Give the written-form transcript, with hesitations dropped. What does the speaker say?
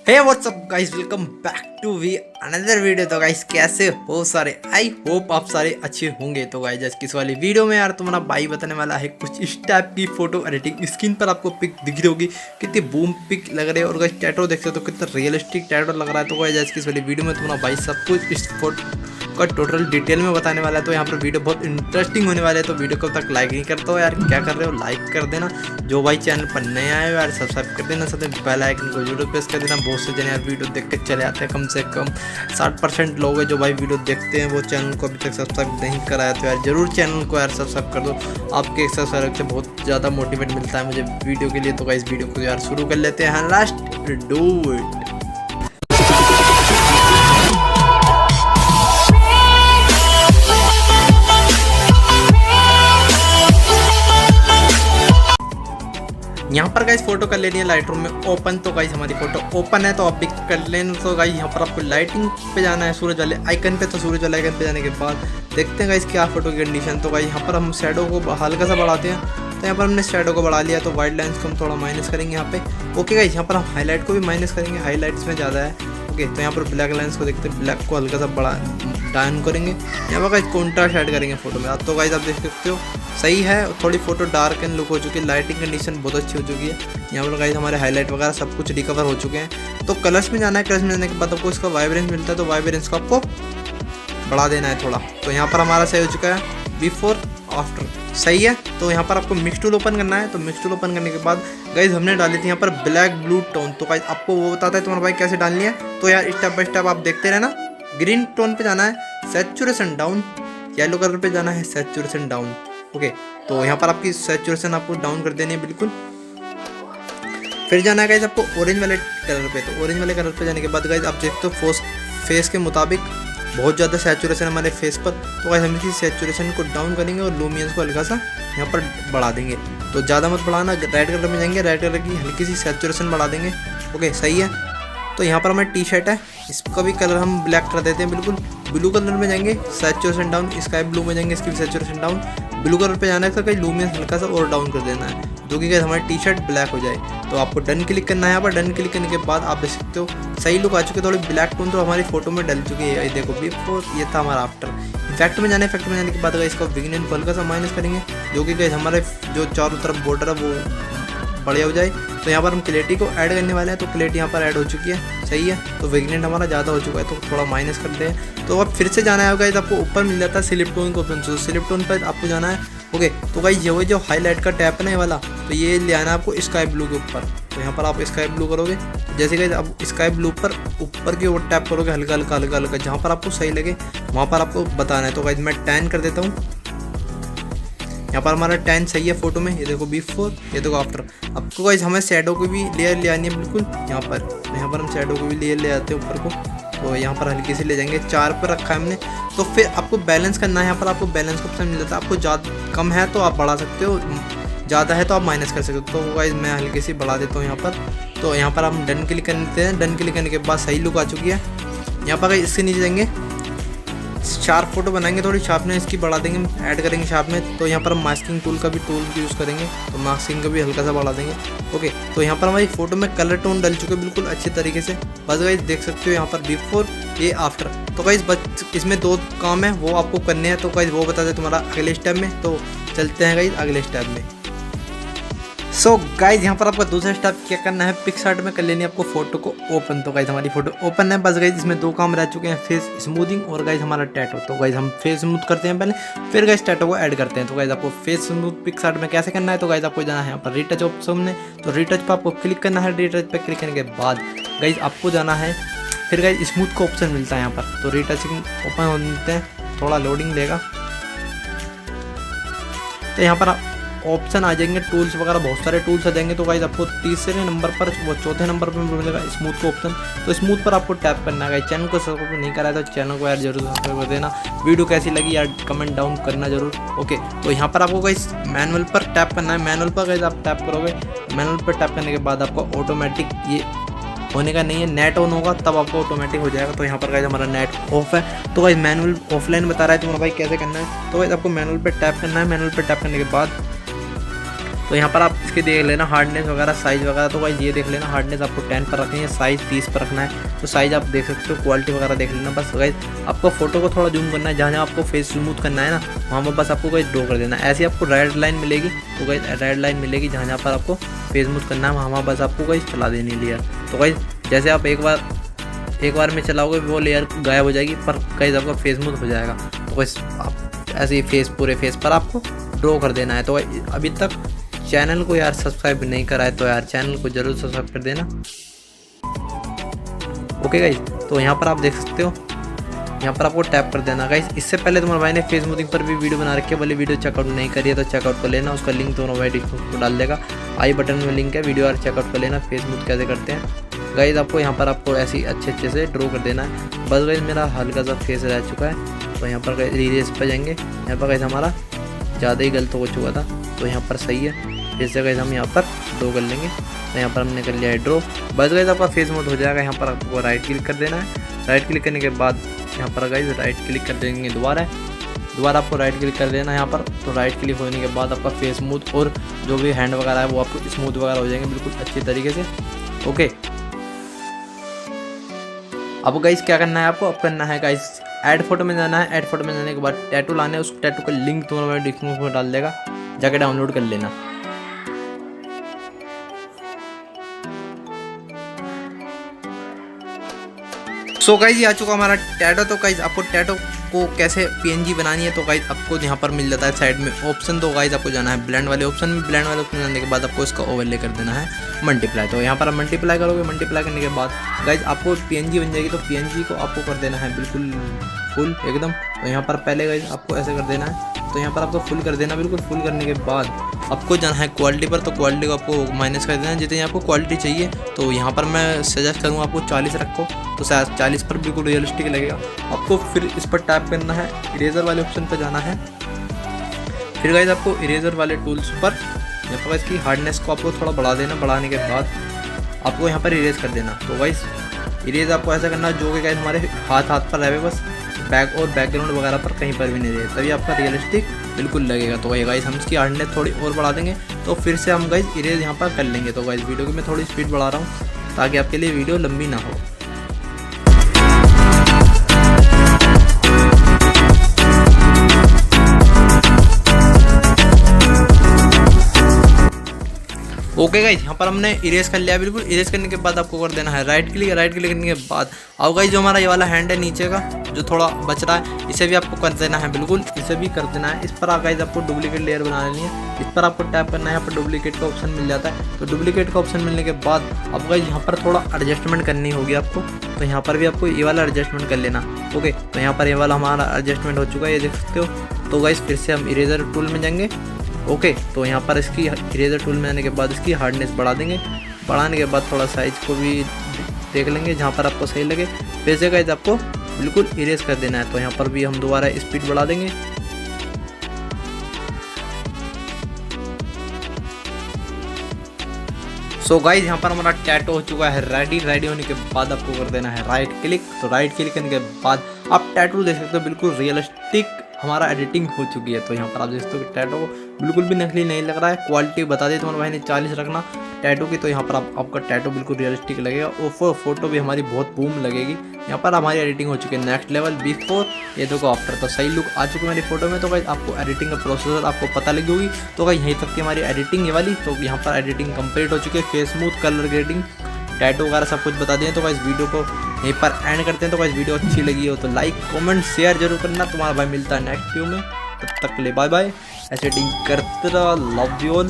Hey what's up guys, welcome back to we another video. तो guys कैसे हो सारे? आई होप आप सारे अच्छे होंगे। तो गाइस आज किस वाली वीडियो में यार तुम्हारा भाई बताने वाला है कुछ इस टाइप की फोटो एडिटिंग। स्क्रीन पर आपको पिक दिख रही होगी, कितनी बूम पिक लग रही है और गाइस टैटो देख सकते हो कितना रियलिस्टिक टैटो लग रहा है। तो गाइस आज किस वाली वीडियो में तुम्हारा भाई सब कुछ इस फोटो का टोटल डिटेल में बताने वाला है। तो यहाँ पर वीडियो बहुत इंटरेस्टिंग होने वाला है। तो वीडियो को तक लाइक नहीं करते हो यार, क्या कर रहे हो? लाइक कर देना। जो भाई चैनल पर नए आए हो यार सब्सक्राइब कर देना, साथ में बेल आइकन को जरूर प्रेस कर देना। बहुत से जन यार वीडियो देख के चले आते हैं, कम से कम 60% लोग हैं जो भाई वीडियो देखते हैं वो चैनल को अभी तक सब्सक्राइब नहीं कराया। तो यार जरूर चैनल को यार सब्सक्राइब कर दो। आपके सब्सक्राइब से बहुत ज़्यादा मोटिवेट मिलता है मुझे वीडियो के लिए। तो इस वीडियो को यार शुरू कर लेते हैं। Last do it. यहाँ पर गाइस फोटो कर लेनी है लाइटरूम में ओपन। तो गाइस हमारी फोटो ओपन है तो आप भी कर लेना। तो गाइस यहाँ पर आपको लाइटिंग पे जाना है, सूरज वाले आइकन पे। तो सूरज वाले आइकन पे जाने के बाद देखते हैं गाइस क्या फोटो की कंडीशन। तो गाइस यहाँ पर हम शैडो को हल्का सा बढ़ाते हैं। तो यहाँ पर हमने शैडो को बढ़ा लिया। तो वाइट लाइन्स को हम थोड़ा माइनस करेंगे यहाँ पे। ओके गाइस यहाँ पर हम हाईलाइट को भी माइनस करेंगे, हाईलाइट्स में ज़्यादा है। ओके तो यहाँ पर ब्लैक लाइन्स को देखते हैं, ब्लैक को हल्का सा बड़ा डाउन करेंगे। यहाँ पर गाइस कॉन्ट्रास्ट ऐड करेंगे फोटो में। तो गाइस आप देख सकते हो सही है, थोड़ी फोटो डार्क एंड लुक हो चुकी है। लाइटिंग कंडीशन बहुत अच्छी हो चुकी है। यहाँ पर गाइस हमारे हाईलाइट वगैरह सब कुछ रिकवर हो चुके हैं। तो कलर्स में जाना है, कलर्स में जाने के बाद आपको इसका वाइब्रेंस मिलता है। तो वाइब्रेंस को आपको बढ़ा देना है थोड़ा। तो यहाँ पर हमारा सही हो चुका है, बिफोर आफ्टर सही है। तो यहाँ पर आपको मिक्स टूल ओपन करना है। तो मिक्स टूल ओपन करने के बाद गाइस हमने डाली थी यहाँ पर ब्लैक ब्लू टोन। तो गाइस आपको वो बताता है तुम्हारा भाई कैसे डालनी है। तो यार स्टेप बाय स्टेप आप देखते रहना। ग्रीन टोन पे जाना है, सैचुरेशन डाउन। येलो कलर पे जाना है, सैचुरेशन डाउन। ओके तो यहाँ पर आपकी सैचुरेशन आपको डाउन कर देनी है बिल्कुल। फिर जाना है गाइस आपको ऑरेंज वाले कलर पे। तो ऑरेंज वाले कलर पे जाने के बाद गाइस आप देखते हो फेस के मुताबिक बहुत ज़्यादा सैचुरेशन हमारे फेस पर। तो गाइस हम इसी सैचुरेशन को डाउन करेंगे और लूमियंस को हल्का सा यहाँ पर बढ़ा देंगे। तो ज़्यादा मत बढ़ाना, रेड कलर में जाएंगे, रेड कलर की हल्की सी सैचुरेशन बढ़ा देंगे। ओके सही है। तो यहाँ पर हमारी टी शर्ट है, इसका भी कलर हम ब्लैक कर देते हैं बिल्कुल। ब्लू कलर में जाएंगे, सैचुरेशन डाउन। स्काई ब्लू में जाएंगे, इसकी भी सैचुरेशन डाउन। ब्लू कलर पे जाना है, इसका कहीं लूमियंस हल्का सा और डाउन कर देना है, जो कि हमारी टी शर्ट ब्लैक हो जाए। तो आपको डन क्लिक करना है। यहाँ पर डन क्लिक करने के बाद आप देख सकते हो सही लुक आ चुके। थोड़ी ब्लैक टोन तो हमारी फोटो में डल चुकी है। ये देखो बिफोर, ये था हमारा आफ्टर। इफेक्ट में जाने, इफेक्ट में जाने के बाद इसका बिगिनिंग को हल्का सा माइनस करेंगे, जो कि हमारे जो चारों तरफ बॉर्डर है वो बढ़िया हो जाए। तो यहाँ पर हम क्लैरिटी को ऐड करने वाले हैं। तो क्लैरिटी यहाँ पर ऐड हो चुकी है, सही है। तो वेगनेंट हमारा ज़्यादा हो चुका है तो थोड़ा माइनस करते हैं। तो अब फिर से जाना है गाइस, आपको ऊपर मिल जाता है स्लिप टोन को ओपन। तो स्लिप टोन पर आपको जाना है। ओके तो गाइस ये वो जो हाईलाइट का टैप है ना ये वाला, तो ये ले आना है आपको स्काई ब्लू के ऊपर। तो यहाँ पर आप स्काई ब्लू करोगे, जैसे गाइस आप स्काई ब्लू पर ऊपर की ओर टैप करोगे हल्का हल्का हल्का हल्का, जहाँ पर आपको सही लगे वहाँ पर आपको बताना है। तो गाइस मैं 10 कर देता हूँ। यहाँ पर हमारा 10 सही है फोटो में। ये देखो बिफोर, ये देखो आफ्टर। आपको गाइस हमें शैडो को भी लेयर ले आनी है बिल्कुल यहाँ पर। तो यहाँ पर हम शैडो को भी लेयर ले आते हैं ऊपर को। तो यहाँ पर हल्की से ले जाएंगे, 4 पर रखा है हमने। तो फिर आपको बैलेंस करना है। यहाँ पर आपको बैलेंस का ऑप्शन मिल जाता है। आपको ज़्यादा कम है तो आप बढ़ा सकते हो, ज़्यादा है तो आप माइनस कर सकते हो। तो गाइस मैं हल्की सी बढ़ा देता हूँ यहाँ पर। तो यहाँ पर हम डन क्लिक करते हैं। डन क्लिक करने के बाद सही लुक आ चुकी है। यहाँ पर इसके नीचे जाएंगे, शार्प फोटो बनाएंगे, थोड़ी शार्पनेस इसकी बढ़ा देंगे, ऐड करेंगे शार्प में। तो यहाँ पर हम मास्किंग टूल का भी यूज़ करेंगे। तो मास्किंग का भी हल्का सा बढ़ा देंगे। ओके तो यहाँ पर हमारी फोटो में कलर टोन डल चुके बिल्कुल अच्छे तरीके से। बस गाइस देख सकते हो यहाँ पर बिफोर, ये आफ्टर। तो गाइस बस इसमें 2 काम है वो आपको करने हैं। तो गाइस वो बता दे तुम्हारा अगले स्टेप में। तो चलते हैं गाइस अगले स्टेप में। सो गाइज यहाँ पर आपका दूसरा स्टेप क्या करना है, पिक्सार्ट में कर लेनी है आपको फोटो को ओपन। तो गाइज हमारी फोटो ओपन है। बस गाइज इसमें 2 काम रह चुके हैं, फेस स्मूथिंग और गाइज हमारा टैटो। तो गाइज हम फेस स्मूथ करते हैं पहले, फिर गाइज टैटो को ऐड करते हैं। तो गाइज आपको फेस स्मूथ पिक्सार्ट में कैसे करना है। तो गाइज आपको जाना है यहाँ पर रीटच ऑप्शन में। तो रीटच पर आपको क्लिक करना है। रीटच पर क्लिक करने के बाद गाइज आपको जाना है, फिर गाइज स्मूथ का ऑप्शन मिलता है यहाँ पर। तो रीटच ओपन होते हैं, थोड़ा लोडिंग लेगा। तो यहाँ पर ऑप्शन आ जाएंगे, टूल्स वगैरह बहुत सारे टूल्स आ जाएंगे। तो गाइस आपको तीसरे नंबर पर, वो चौथे नंबर पर मिलेगा स्मूथ का ऑप्शन। तो स्मूथ पर आपको टैप करना है। चैनल को सब्सक्राइब नहीं करा है तो चैनल को यार जरूर सब्सक्राइब कर देना। वीडियो कैसी लगी यार कमेंट डाउन करना जरूर। ओके तो यहाँ पर आपको गाइस मैनुअल पर टैप करना है। मैनुअल पर गाइस आप टैप करोगे, मैनुअल पर टैप करने के बाद आपको ऑटोमेटिक ये होने का नहीं है, नेट ऑन होगा तब आपको ऑटोमेटिक हो जाएगा। तो यहाँ पर गाइस हमारा नेट ऑफ है। तो गाइस मैनुअल ऑफलाइन बता रहा है तुम्हारा भाई कैसे करना है। तो गाइस आपको मैनुअल पर टैप करना है। मैनुअल पर टैप करने के बाद तो यहाँ पर आप इसके देख लेना हार्डनेस वगैरह, साइज़ वगैरह। तो गाइस ये देख लेना, हार्डनेस आपको 10 पर रखनी है, साइज़ 30 पर रखना है। तो साइज़ आप देख सकते हो, क्वालिटी वगैरह देख लेना। बस गाइस आपको फोटो को थोड़ा जूम करना है, जहाँ जहाँ आपको फेस स्मूथ करना है ना, वहाँ पर बस आपको गाइस ड्रॉ कर देना है। ऐसे आपको रेड लाइन मिलेगी, तो गाइस रेड लाइन मिलेगी, जहाँ जहाँ पर आपको फेस स्मूथ करना है वहाँ बस आपको गाइस चला देनी लेयर। तो गाइस जैसे आप एक बार में चलाओगे वो लेयर गायब हो जाएगी, पर गाइस आपका फेस स्मूथ हो जाएगा। तो गाइस आप ऐसे ही पूरे फेस पर आपको ड्रॉ कर देना है। तो अभी तक चैनल को यार सब्सक्राइब नहीं करा है तो यार चैनल को जरूर सब्सक्राइब कर देना। ओके गाइस, तो यहाँ पर आप देख सकते हो, यहाँ पर आपको टैप कर देना। गाइस इससे पहले तुम्हारे भाई ने फेस स्मूथिंग पर भी वीडियो बना रखी है, वाली वीडियो चेकआउट नहीं करी है तो चेकआउट कर लेना, उसका लिंक तुम्हारा भाई डिस्क्रिप्शन को डाल देगा, आई बटन में लिंक है, वीडियो यार चेकआउट कर लेना फेस स्मूथ कैसे करते हैं। गाइस आपको यहाँ पर आपको ऐसे अच्छे से ड्रॉ कर देना है। बस गाइस मेरा हल्का सा फेस रह चुका है, तो यहाँ पर इरेज पर जाएंगे। यहाँ पर गाइस हमारा ज़्यादा ही गलत हो चुका था, तो यहाँ पर सही है। जैसे गाइस हम यहाँ पर ड्रॉ कर लेंगे, तो यहाँ पर हमने कर लिया है ड्रॉ। बस गाइस आपका फेस स्मूथ हो जाएगा। यहाँ पर आपको राइट क्लिक कर देना है, राइट क्लिक करने के बाद यहाँ पर गाइस राइट क्लिक कर देंगे, दोबारा आपको राइट क्लिक कर देना है यहाँ पर। तो राइट क्लिक होने के बाद आपका फेस स्मूथ और जो भी हैंड वगैरह है वो आपको स्मूथ वगैरह हो जाएंगे बिल्कुल अच्छी तरीके से। ओके, अब गाइस क्या करना है आपको, अब करना है गाइस ऐड फोटो में जाना है। ऐड फोटो में जाने के बाद टैटू लाना है, उस टैटू का लिंक तुम्हारे डिस्क्रिप्शन में डाल देगा, जाके डाउनलोड कर लेना। सो गाइस ये आ चुका हमारा टैटू। तो गाइस आपको टैटू को कैसे पीएनजी बनानी है, तो गाइस आपको यहाँ पर मिल जाता है साइड में ऑप्शन। तो गाइस आपको जाना है ब्लेंड वाले ऑप्शन में, ब्लेंड वाले ऑप्शन जाने के बाद आपको इसका ओवरले कर देना है मल्टीप्लाई। तो यहाँ पर आप मल्टीप्लाई करोगे, मल्टीप्लाई करने के बाद गाइस आपको पीएनजी बन जाएगी। तो पीएनजी को आपको कर देना है बिल्कुल फुल एकदम। तो यहाँ पर पहले गाइस आपको ऐसे कर देना है, तो यहाँ पर आपको फुल कर देना। बिल्कुल फुल करने के बाद आपको जाना है क्वालिटी पर, तो क्वालिटी को आपको माइनस कर देना है जितनी आपको क्वालिटी चाहिए। तो यहाँ पर मैं सजेस्ट करूँगा आपको 40 रखो, तो 40 पर बिल्कुल रियलिस्टिक लगेगा आपको। फिर इस पर टैप करना है, इरेजर वाले ऑप्शन पर जाना है। फिर गाइस आपको इरेजर वाले टूल्स पर यहाँ पर इसकी हार्डनेस को आपको थोड़ा बढ़ा देना। बढ़ाने के बाद आपको यहाँ पर इरेज कर देना। तो गाइस इरेज आपको ऐसा करना जो कि गाइस हमारे हाथ पर रहे, बस बैक और बैकग्राउंड वगैरह पर कहीं पर भी नहीं रहे, तभी आपका रियलिस्टिक बिल्कुल लगेगा। तो गाइस हम इसकी हार्डनेस थोड़ी और बढ़ा देंगे, तो फिर से हम गाइस इरेज यहाँ पर कर लेंगे। तो गाइस वीडियो की मैं थोड़ी स्पीड बढ़ा रहा हूँ ताकि आपके लिए वीडियो लंबी ना हो। ओके गाइस यहाँ पर हमने इरेज कर लिया। बिल्कुल इरेज करने के बाद आपको कर देना है राइट क्लिक। राइट क्लिक करने के बाद अब गाइस जो हमारा ये वाला हैंड है नीचे का जो थोड़ा बच रहा है, इसे भी आपको कर देना है। बिल्कुल इसे भी कर देना है। इस पर गाइस आपको डुप्लीकेट लेयर बना लेनी है, इस पर आपको टैप करना है। यहाँ पर डुप्लीकेट का ऑप्शन मिल जाता है। तो डुप्लीकेट का ऑप्शन मिलने के बाद अब गाइस यहाँ पर थोड़ा एडजस्टमेंट करनी होगी आपको, तो यहाँ पर भी आपको ये वाला एडजस्टमेंट कर लेना। ओके, तो यहाँ पर ये वाला हमारा एडजस्टमेंट हो चुका है, ये देख सकते हो। तो गाइस फिर से हम इरेजर टूल में जाएंगे। ओके, तो यहाँ पर इसकी इरेजर टूल में आने के बाद इसकी हार्डनेस बढ़ा देंगे। बढ़ाने के बाद थोड़ा साइज को भी देख लेंगे जहाँ पर आपको सही लगे। फिर से गाइस आपको बिल्कुल इरेज कर देना है। तो यहाँ पर भी हम दोबारा स्पीड बढ़ा देंगे। सो गाइस यहाँ पर हमारा टैटू हो चुका है रेडी। रेडी होने के बाद आपको कर देना है राइट क्लिक। तो राइट क्लिक करने के बाद आप टैटू देख सकते हो, बिल्कुल रियलिस्टिक हमारा एडिटिंग हो चुकी है। तो यहाँ पर आप देख सकते हो कि टैटू बिल्कुल भी नकली नहीं लग रहा है। क्वालिटी बता दी तुम्हारे भाई ने 40 रखना टैटू की, तो यहाँ पर आपका टैटू बिल्कुल रियलिस्टिक लगेगा और फोटो भी हमारी बहुत बूम लगेगी। यहाँ पर हमारी एडिटिंग हो चुकी है नेक्स्ट लेवल बिफोर, ये देखो आफ्टर। तो सही लुक आ चुकी है मेरी फोटो में। तो भाई आपको एडिटिंग का प्रोसेसर आपको पता लगी होगी। तो भाई यहीं तक की हमारी एडिटिंग ये वाली। तो यहाँ पर एडिटिंग कंप्लीट हो चुकी है, face smooth, colour grading, tattoo वगैरह सब कुछ बता दिए। तो भाई इस वीडियो को यहीं पर एंड करते हैं। तो भाई वीडियो अच्छी लगी हो तो लाइक कमेंट शेयर जरूर करना। तुम्हारा भाई मिलता है नेक्स्ट वीडियो में, तब तक के लिए बाय बाय। ऐसे एडिटिंग करते रहो, लव यू ऑल।